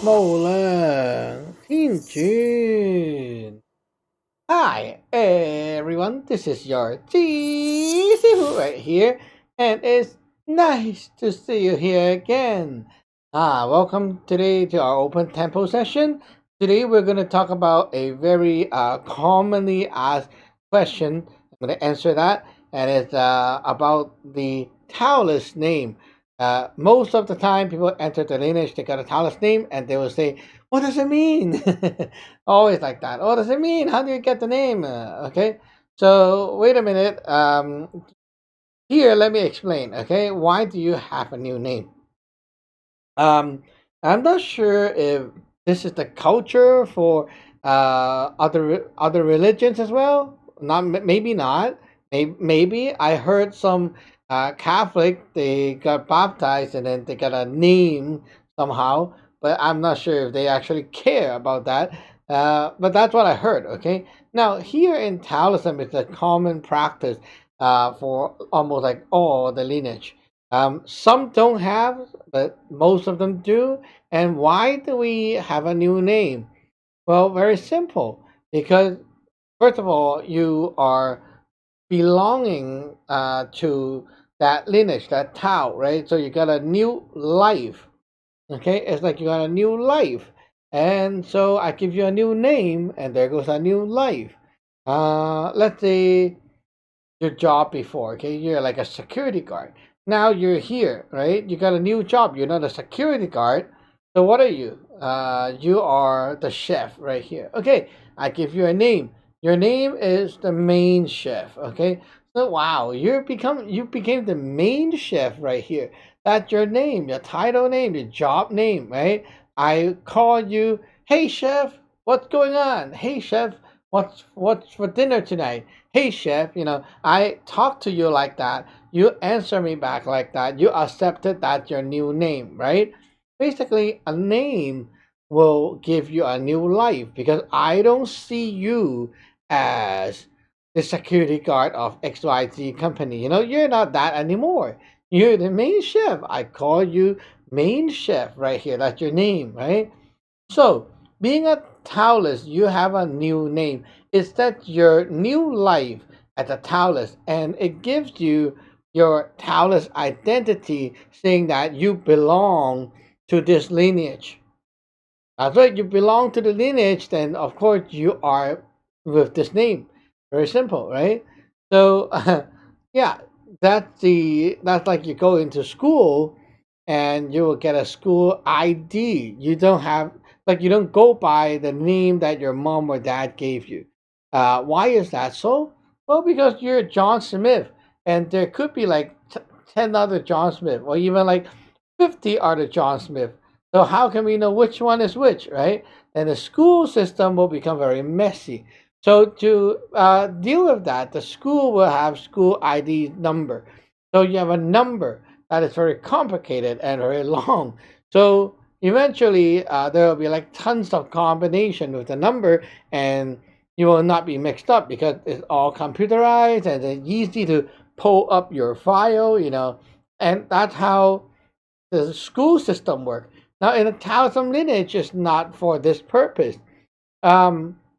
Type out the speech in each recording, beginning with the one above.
Mola, Jun. Hi, everyone. This is your Sifu right here, and it's nice to see you here again. Welcome today to our open tempo session. Today we're going to talk about a very commonly asked question. I'm going to answer that, and it's about the Taoist name. Most of the time, people enter the lineage, they got a Taoist name, and they will say, "What does it mean?" Always like that. What does it mean? How do you get the name? Okay. So wait a minute. Here, let me explain. Okay, why do you have a new name? Um, I'm not sure if this is the culture for other religions as well. Not maybe not. Maybe I heard some Catholic they got baptized and then they got a name somehow, but I'm not sure if they actually care about that. But that's what I heard. Okay. Now here in Taoism, it's a common practice for almost like all the lineage. Some don't have, but most of them do. And why do we have a new name? Well, very simple. Because, first of all, you are belonging to that lineage, that Tao, right? So you got a new life. Okay? It's like you got a new life. And so I give you a new name, and there goes a new life. Let's say your job before. Okay, you're like a security guard. Now you're here, right? You got a new job. You're not a security guard. So what are you? You are the chef right here. Okay, I give you a name. Your name is the main chef. Okay. So wow, you became the main chef right here. That's your name, your title name, your job name, right? I call you, hey chef, what's going on? Hey chef, what's for dinner tonight? Hey chef, I talk to you like that. You answer me back like that. You accepted that your new name, right? Basically, a name will give you a new life because I don't see you as the security guard of XYZ company. You're not that anymore. You're the main chef. I call you main chef right here. That's your name, right? So, being a Taoist, you have a new name. It's that your new life as a Taoist, and it gives you your Taoist identity, saying that you belong to this lineage. That's right, you belong to the lineage, then of course you are with this name. Very simple, right? So, yeah, that's like you go into school and you will get a school ID. You don't have you don't go by the name that your mom or dad gave you. Why is that so? Well, because you're John Smith, and there could be like 10 other John Smith, or even like 50 other John Smith. So how can we know which one is which, right? And the school system will become very messy. So to deal with that, the school will have school ID number. So you have a number that is very complicated and very long. So eventually, there will be like tons of combination with the number, and you will not be mixed up because it's all computerized and it's easy to pull up your file, and that's how the school system work. Now, in the Taoism lineage, is not for this purpose.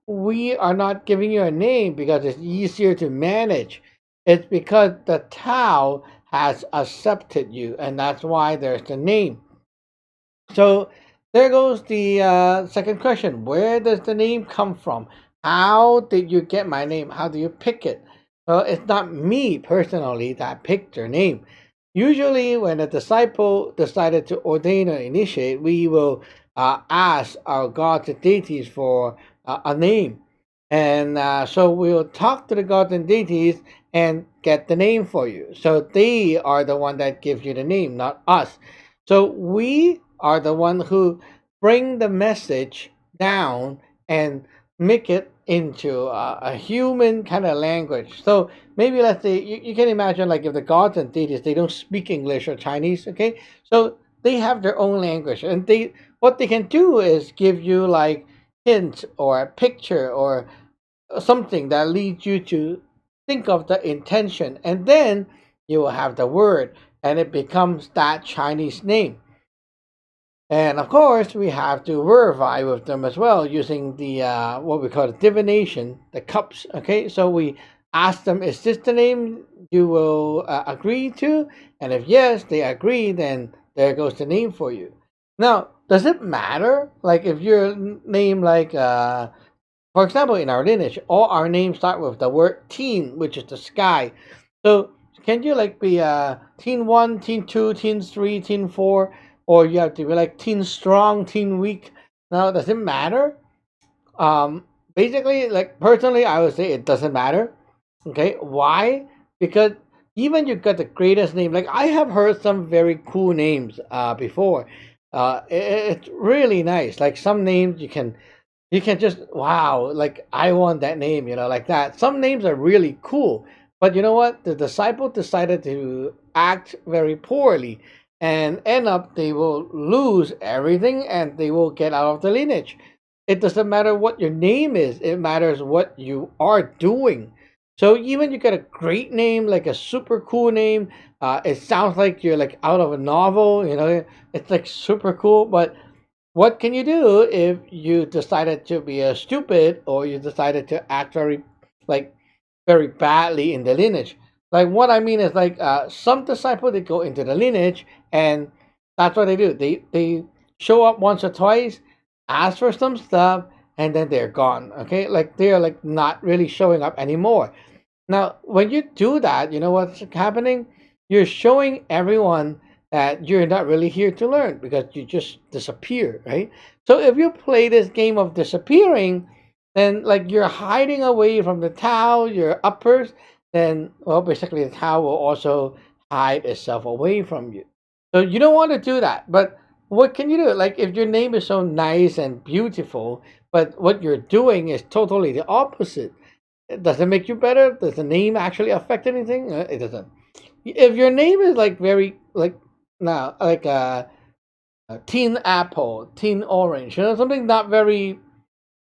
We are not giving you a name because it's easier to manage. It's because the Tao has accepted you, and that's why there's the name. So there goes the second question. Where does the name come from? How did you get my name? How do you pick it? Well, it's not me personally that picked your name. Usually, when a disciple decided to ordain or initiate, we will ask our gods and deities for a name. And so we'll talk to the gods and deities and get the name for you. So they are the one that gives you the name, not us. So we are the one who bring the message down and make it into a human kind of language. So maybe let's say you can imagine like if the gods and deities they don't speak English or Chinese, okay? So they have their own language, and they what they can do is give you like hint or a picture or something that leads you to think of the intention, and then you will have the word, and it becomes that Chinese name. And of course, we have to verify with them as well using the what we call the divination, the cups. Okay, so we ask them, "Is this the name you will agree to?" And if yes, they agree, then there goes the name for you. Now, does it matter? Like if your name, like for example, in our lineage, all our names start with the word teen, which is the sky. So can you like be teen one, teen two, teen three, teen four, or you have to be like teen strong, teen weak? Now, does it matter? Um, Basically, like personally, I would say it doesn't matter. Okay, why? Because even you got the greatest name. Like I have heard some very cool names before. It's really nice. Like some names you can just wow, like I want that name, like that. Some names are really cool, but you know what? The disciple decided to act very poorly, and end up they will lose everything and they will get out of the lineage. It doesn't matter what your name is; it matters what you are doing. So even you get a great name, like a super cool name, it sounds like you're like out of a novel. It's like super cool, but what can you do if you decided to be a stupid or you decided to act like very badly in the lineage? Like what I mean is like some disciples they go into the lineage and that's what they do. They show up once or twice, ask for some stuff, and then they're gone. Okay, like they're like not really showing up anymore. Now, when you do that, you know what's happening? You're showing everyone that you're not really here to learn because you just disappear, right? So if you play this game of disappearing, then like you're hiding away from the Tao, your uppers, then well, basically the Tao will also hide itself away from you. So you don't want to do that. But what can you do? Like if your name is so nice and beautiful, but what you're doing is totally the opposite, does it make you better? Does the name actually affect anything? It doesn't. If your name is like very like now like teen apple, teen orange, something not very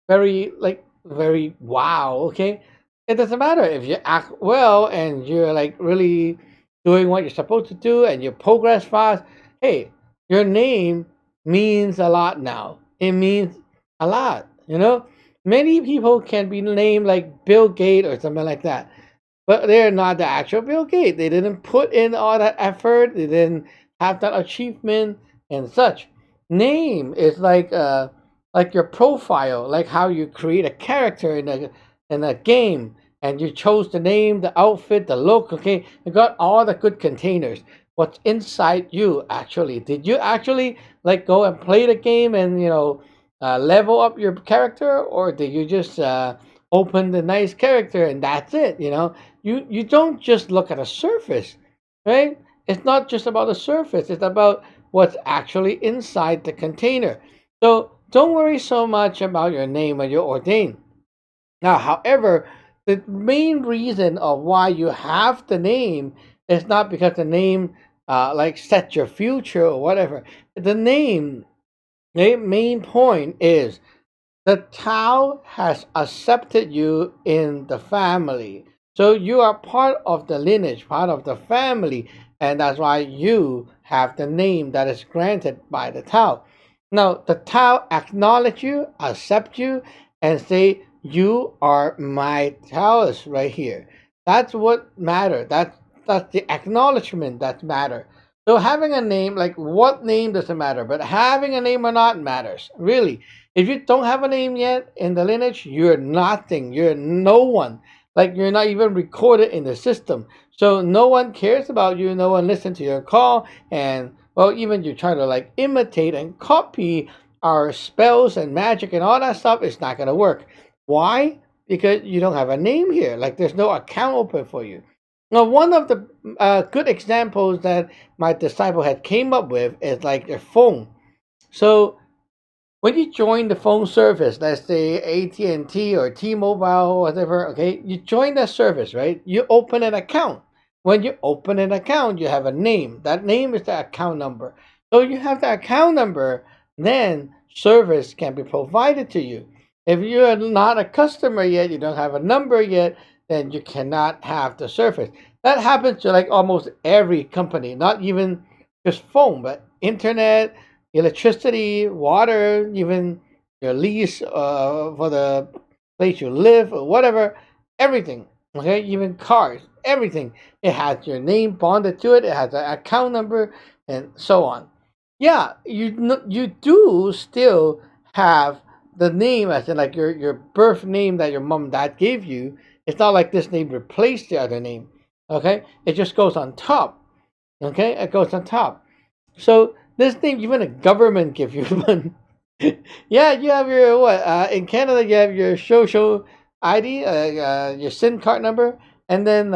like very wow. Okay, it doesn't matter if you act well and you're like really doing what you're supposed to do and you progress fast. Hey, your name means a lot now. It means a lot. Many people can be named like Bill Gates or something like that, but they're not the actual Bill Gates. They didn't put in all that effort. They didn't have that achievement and such. Name is like your profile, like how you create a character in a game, and you chose the name, the outfit, the look. Okay, you got all the good containers. What's inside you actually? Did you actually like go and play the game and level up your character, or did you just open the nice character and that's it? You don't just look at the surface, right? It's not just about the surface. It's about what's actually inside the container. So don't worry so much about your name when you're ordained. Now, however, the main reason of why you have the name is not because the name like sets your future or whatever. The main point is the Tao has accepted you in the family. So you are part of the lineage, part of the family, and that's why you have the name that is granted by the Tao. Now, the Tao acknowledge you, accept you, and say, you are my Taoist right here. That's what matter. That's the acknowledgement that matter. So having a name, like what name doesn't matter, but having a name or not matters. Really, if you don't have a name yet in the lineage, you're nothing. You're no one. Like you're not even recorded in the system. So no one cares about you. No one listens to your call. And well, even you try to like imitate and copy our spells and magic and all that stuff, it's not gonna work. Why? Because you don't have a name here. Like there's no account open for you. Now, one of the good examples that my disciple had came up with is like their phone. So when you join the phone service, let's say AT&T or T-Mobile or whatever, okay, you join that service, right? You open an account. When you open an account, you have a name. That name is the account number. So you have the account number, then service can be provided to you. If you are not a customer yet, you don't have a number yet, then you cannot have the service. That happens to like almost every company, not even just phone, but internet, electricity, water, even your lease for the place you live or whatever, everything. Okay, even cars, everything. It has your name bonded to it. It has an account number and so on. Yeah, you do still have the name as in like your birth name that your mom and dad gave you. It's not like this name replaced the other name. Okay, it just goes on top. Okay, it goes on top. So this thing, even the government give you one. Yeah, you have your what? In Canada, you have your social ID, your SIM card number, and then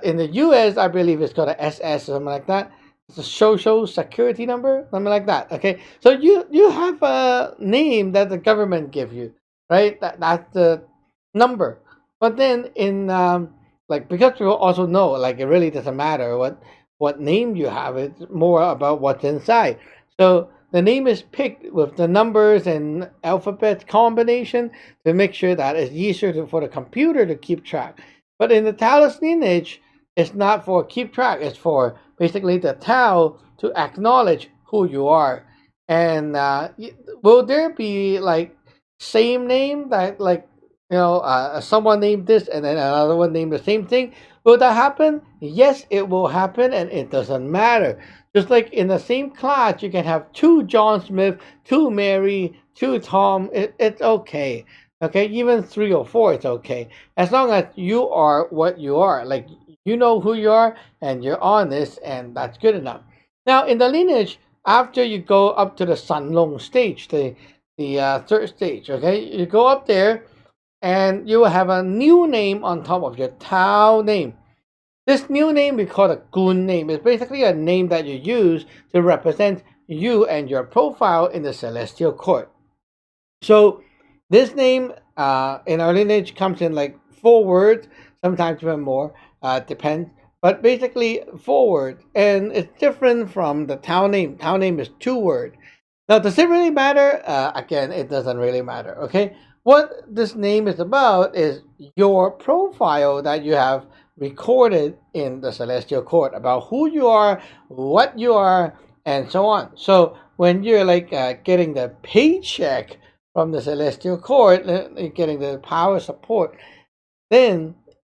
in the US, I believe it's called a SS or something like that. It's a social security number, something like that. Okay, so you have a name that the government give you, right? That's the number. But then in like because people also know, like it really doesn't matter what name you have. It's more about what's inside. So the name is picked with the numbers and alphabet combination to make sure that it's easier for the computer to keep track. But in the Taoist lineage, it's not for keep track. It's for basically the Tao to acknowledge who you are. And will there be like same name that like someone named this and then another one named the same thing? Will that happen? Yes, it will happen, and it doesn't matter. Just like in the same class, you can have two John Smith, two Mary, two Tom. It's okay. Okay, even three or four, it's okay. As long as you are what you are. Like, you know who you are, and you're honest, and that's good enough. Now, in the lineage, after you go up to the Sanlong stage, the third stage, okay, you go up there, and you will have a new name on top of your Tao name. This new name we call a Gun name. It's basically a name that you use to represent you and your profile in the celestial court. So this name in our lineage comes in like 4 words, sometimes even more, depends. But basically 4 words, and it's different from the town name. Town name is 2 words. Now, does it really matter? Again, it doesn't really matter. Okay, what this name is about is your profile that you have recorded in the celestial court about who you are, what you are, and so on. So when you're like getting the paycheck from the celestial court, getting the power support, then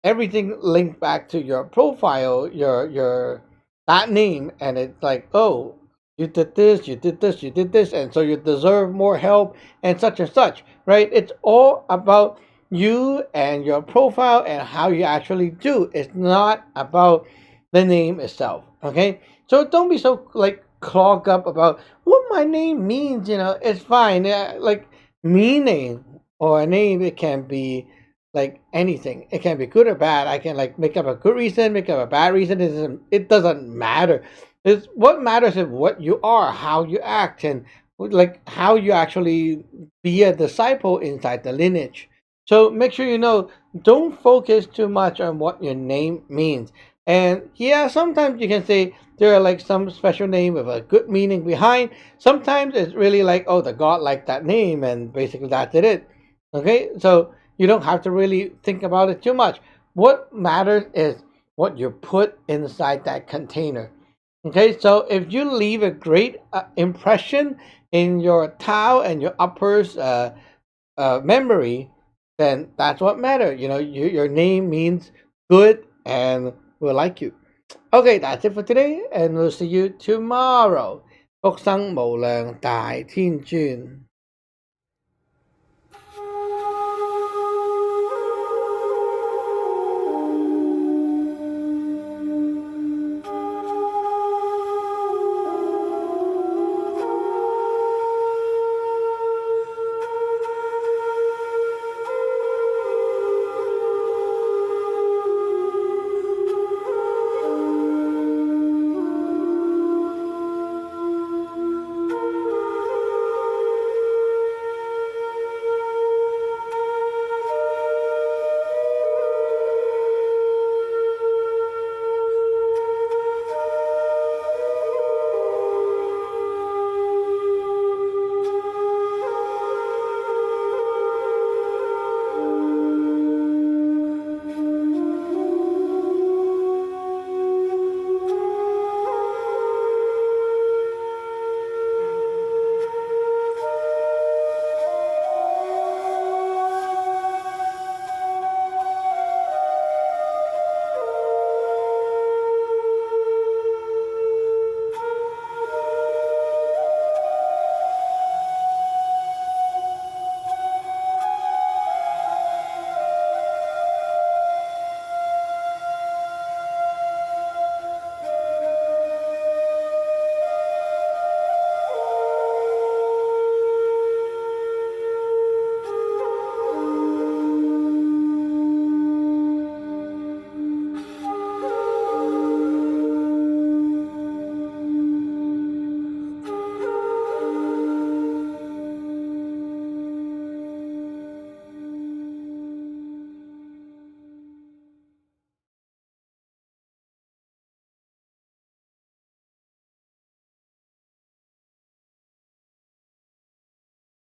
everything linked back to your profile, your that name, and it's like, oh, you did this, you did this, you did this, and so you deserve more help and such, right? It's all about you and your profile and how you actually do. It's not about the name itself. Okay, so don't be so like clogged up about what my name means. It's fine. Like meaning or a name, it can be like anything. It can be good or bad. I can like make up a good reason, make up a bad reason. It doesn't matter. It's what matters is what you are, how you act, and like how you actually be a disciple inside the lineage. So make sure don't focus too much on what your name means. And yeah, sometimes you can say there are like some special name with a good meaning behind. Sometimes it's really like, oh, the god liked that name, and basically that's it. Okay, so you don't have to really think about it too much. What matters is what you put inside that container. Okay, so if you leave a great impression in your Tao and your upper's memory, then that's what matters. Your name means good and we'll like you. Okay, that's it for today, and we'll see you tomorrow. 福生無量大天尊。